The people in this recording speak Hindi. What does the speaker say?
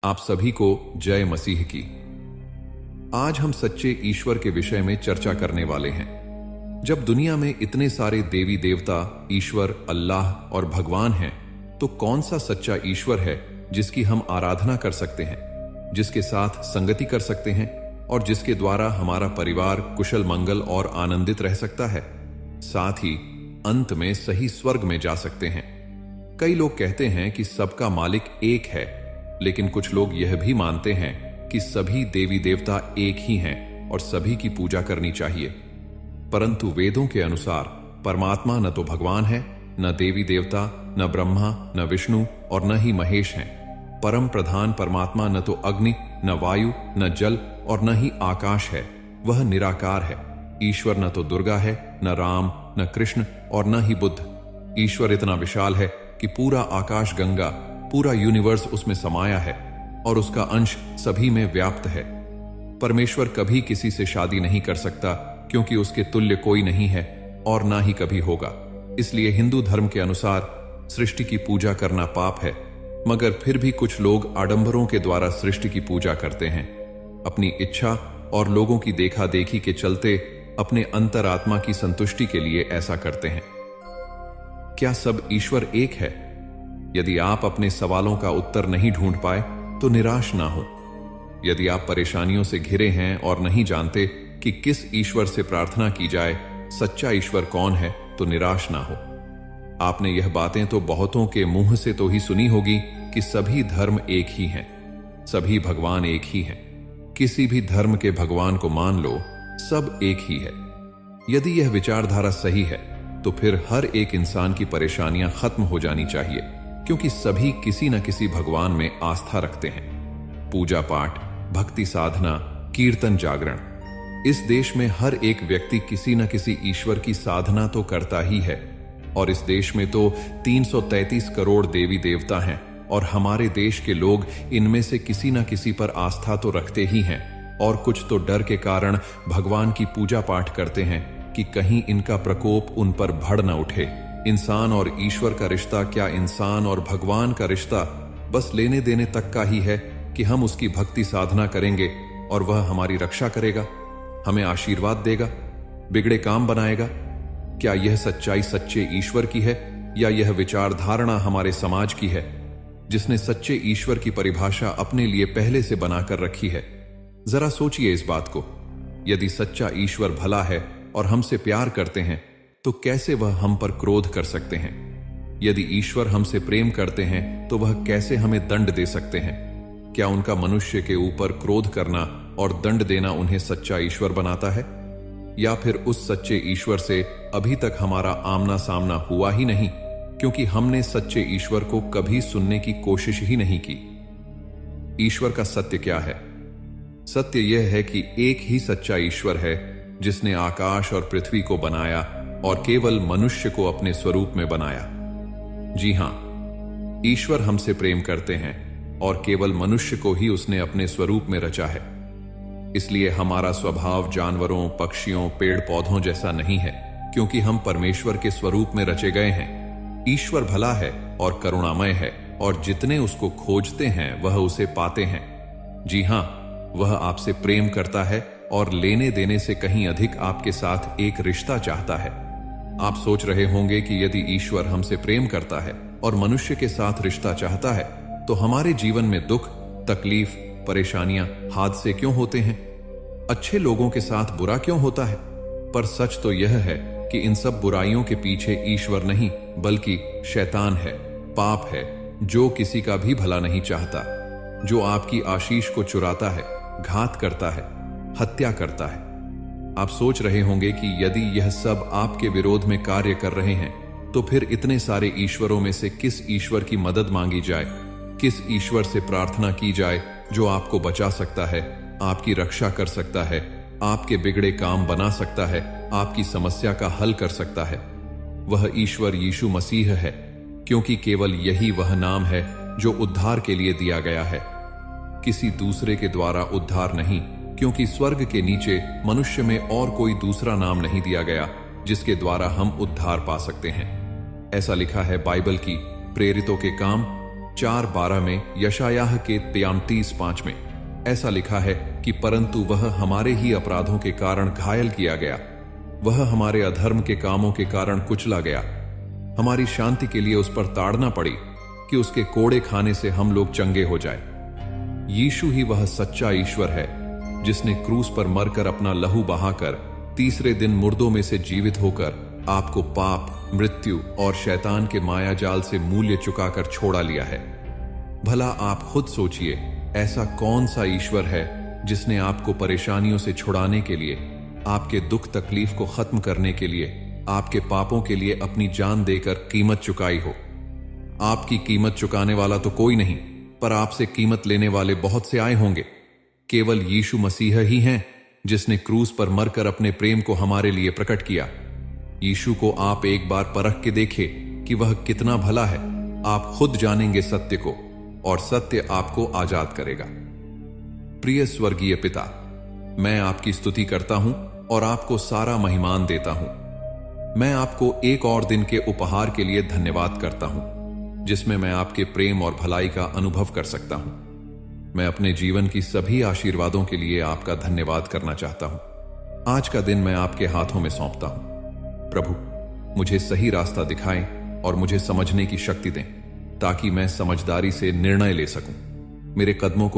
आप सभी को जय मसीह की। आज हम सच्चे ईश्वर के विषय में चर्चा करने वाले हैं। जब दुनिया में इतने सारे देवी देवता, ईश्वर, अल्लाह और भगवान हैं, तो कौन सा सच्चा ईश्वर है जिसकी हम आराधना कर सकते हैं, जिसके साथ संगति कर सकते हैं और जिसके द्वारा हमारा परिवार कुशल मंगल और आनंदित रह सकता है, साथ ही अंत में सही स्वर्ग में जा सकते हैं। कई लोग कहते हैं कि सबका मालिक एक है, लेकिन कुछ लोग यह भी मानते हैं कि सभी देवी देवता एक ही हैं और सभी की पूजा करनी चाहिए। परंतु वेदों के अनुसार परमात्मा न तो भगवान है, न देवी देवता, न ब्रह्मा, न विष्णु और न ही महेश हैं। परम प्रधान परमात्मा न तो अग्नि, न वायु, न जल और न ही आकाश है, वह निराकार है। ईश्वर न तो दुर्गा है, न राम, न कृष्ण और न ही बुद्ध। ईश्वर इतना विशाल है कि पूरा आकाश गंगा, पूरा यूनिवर्स उसमें समाया है और उसका अंश सभी में व्याप्त है। परमेश्वर कभी किसी से शादी नहीं कर सकता, क्योंकि उसके तुल्य कोई नहीं है और ना ही कभी होगा। इसलिए हिंदू धर्म के अनुसार सृष्टि की पूजा करना पाप है, मगर फिर भी कुछ लोग आडंबरों के द्वारा सृष्टि की पूजा करते हैं। अपनी इच्छा और लोगों की देखा देखी के चलते अपने अंतरात्मा की संतुष्टि के लिए ऐसा करते हैं। क्या सब ईश्वर एक है? यदि आप अपने सवालों का उत्तर नहीं ढूंढ पाए तो निराश ना हो। यदि आप परेशानियों से घिरे हैं और नहीं जानते कि किस ईश्वर से प्रार्थना की जाए, सच्चा ईश्वर कौन है, तो निराश ना हो। आपने यह बातें तो बहुतों के मुंह से तो ही सुनी होगी कि सभी धर्म एक ही हैं, सभी भगवान एक ही हैं। किसी भी धर्म के भगवान को मान लो, सब एक ही है। यदि यह विचारधारा सही है तो फिर हर एक इंसान की परेशानियां खत्म हो जानी चाहिए, क्योंकि सभी किसी न किसी भगवान में आस्था रखते हैं। पूजा पाठ, भक्ति साधना, कीर्तन, जागरण, इस देश में हर एक व्यक्ति किसी न किसी ईश्वर की साधना तो करता ही है। और इस देश में तो 333 करोड़ देवी देवता हैं और हमारे देश के लोग इनमें से किसी न किसी पर आस्था तो रखते ही हैं, और कुछ तो डर के कारण भगवान की पूजा पाठ करते हैं कि कहीं इनका प्रकोप उन पर बढ़ न उठे। इंसान और ईश्वर का रिश्ता, क्या इंसान और भगवान का रिश्ता बस लेने देने तक का ही है कि हम उसकी भक्ति साधना करेंगे और वह हमारी रक्षा करेगा, हमें आशीर्वाद देगा, बिगड़े काम बनाएगा? क्या यह सच्चाई सच्चे ईश्वर की है, या यह विचारधारणा हमारे समाज की है, जिसने सच्चे ईश्वर की परिभाषा अपने लिए पहले से बनाकर रखी है? जरा सोचिए इस बात को। यदि सच्चा ईश्वर भला है और हमसे प्यार करते हैं, तो कैसे वह हम पर क्रोध कर सकते हैं? यदि ईश्वर हमसे प्रेम करते हैं, तो वह कैसे हमें दंड दे सकते हैं? क्या उनका मनुष्य के ऊपर क्रोध करना और दंड देना उन्हें सच्चा ईश्वर बनाता है? या फिर उस सच्चे ईश्वर से अभी तक हमारा आमना सामना हुआ ही नहीं, क्योंकि हमने सच्चे ईश्वर को कभी सुनने की कोशिश ही नहीं की? ईश्वर का सत्य क्या है? सत्य यह है कि एक ही सच्चा ईश्वर है, जिसने आकाश और पृथ्वी को बनाया और केवल मनुष्य को अपने स्वरूप में बनाया। जी हां, ईश्वर हमसे प्रेम करते हैं और केवल मनुष्य को ही उसने अपने स्वरूप में रचा है। इसलिए हमारा स्वभाव जानवरों, पक्षियों, पेड़ पौधों जैसा नहीं है, क्योंकि हम परमेश्वर के स्वरूप में रचे गए हैं। ईश्वर भला है और करुणामय है, और जितने उसको खोजते हैं वह उसे पाते हैं। जी हां, वह आपसे प्रेम करता है और लेने देने से कहीं अधिक आपके साथ एक रिश्ता चाहता है। आप सोच रहे होंगे कि यदि ईश्वर हमसे प्रेम करता है और मनुष्य के साथ रिश्ता चाहता है, तो हमारे जीवन में दुख, तकलीफ, परेशानियां, हादसे क्यों होते हैं? अच्छे लोगों के साथ बुरा क्यों होता है? पर सच तो यह है कि इन सब बुराइयों के पीछे ईश्वर नहीं, बल्कि शैतान है, पाप है, जो किसी का भी भला नहीं चाहता, जो आपकी आशीष को चुराता है, घात करता है, हत्या करता है। आप सोच रहे होंगे कि यदि यह सब आपके विरोध में कार्य कर रहे हैं, तो फिर इतने सारे ईश्वरों में से किस ईश्वर की मदद मांगी जाए, किस ईश्वर से प्रार्थना की जाए जो आपको बचा सकता है, आपकी रक्षा कर सकता है, आपके बिगड़े काम बना सकता है, आपकी समस्या का हल कर सकता है? वह ईश्वर यीशु मसीह है, क्योंकि केवल यही वह नाम है जो उद्धार के लिए दिया गया है, किसी दूसरे के द्वारा उद्धार नहीं, क्योंकि स्वर्ग के नीचे मनुष्य में और कोई दूसरा नाम नहीं दिया गया जिसके द्वारा हम उद्धार पा सकते हैं। ऐसा लिखा है बाइबल की प्रेरितों के काम 4:12 में, यशायाह के 33:5 में ऐसा लिखा है कि परंतु वह हमारे ही अपराधों के कारण घायल किया गया, वह हमारे अधर्म के कामों के कारण कुचला गया, हमारी शांति के लिए उस पर ताड़ना पड़ी कि उसके कोड़े खाने से हम लोग चंगे हो जाए। यीशु ही वह सच्चा ईश्वर है जिसने क्रूस पर मरकर अपना लहू बहाकर तीसरे दिन मुर्दों में से जीवित होकर आपको पाप, मृत्यु और शैतान के माया जाल से मूल्य चुकाकर छोड़ा लिया है। भला आप खुद सोचिए, ऐसा कौन सा ईश्वर है जिसने आपको परेशानियों से छुड़ाने के लिए, आपके दुख तकलीफ को खत्म करने के लिए, आपके पापों के लिए अपनी जान देकर कीमत चुकाई हो। आपकी कीमत चुकाने वाला तो कोई नहीं, पर आपसे कीमत लेने वाले बहुत से आए होंगे। केवल यीशु मसीह ही हैं जिसने क्रूस पर मरकर अपने प्रेम को हमारे लिए प्रकट किया। यीशु को आप एक बार परख के देखिए कि वह कितना भला है। आप खुद जानेंगे सत्य को, और सत्य आपको आजाद करेगा। प्रिय स्वर्गीय पिता, मैं आपकी स्तुति करता हूं और आपको सारा महिमान देता हूं। मैं आपको एक और दिन के उपहार के लिए धन्यवाद करता हूं, जिसमें मैं आपके प्रेम और भलाई का अनुभव कर सकता हूं। मैं अपने जीवन की सभी आशीर्वादों के लिए आपका धन्यवाद करना चाहता हूं। आज का दिन मैं आपके हाथों में सौंपता हूं। प्रभु, मुझे सही रास्ता दिखाएं और मुझे समझने की शक्ति दें, ताकि मैं समझदारी से निर्णय ले सकूं। मेरे कदमों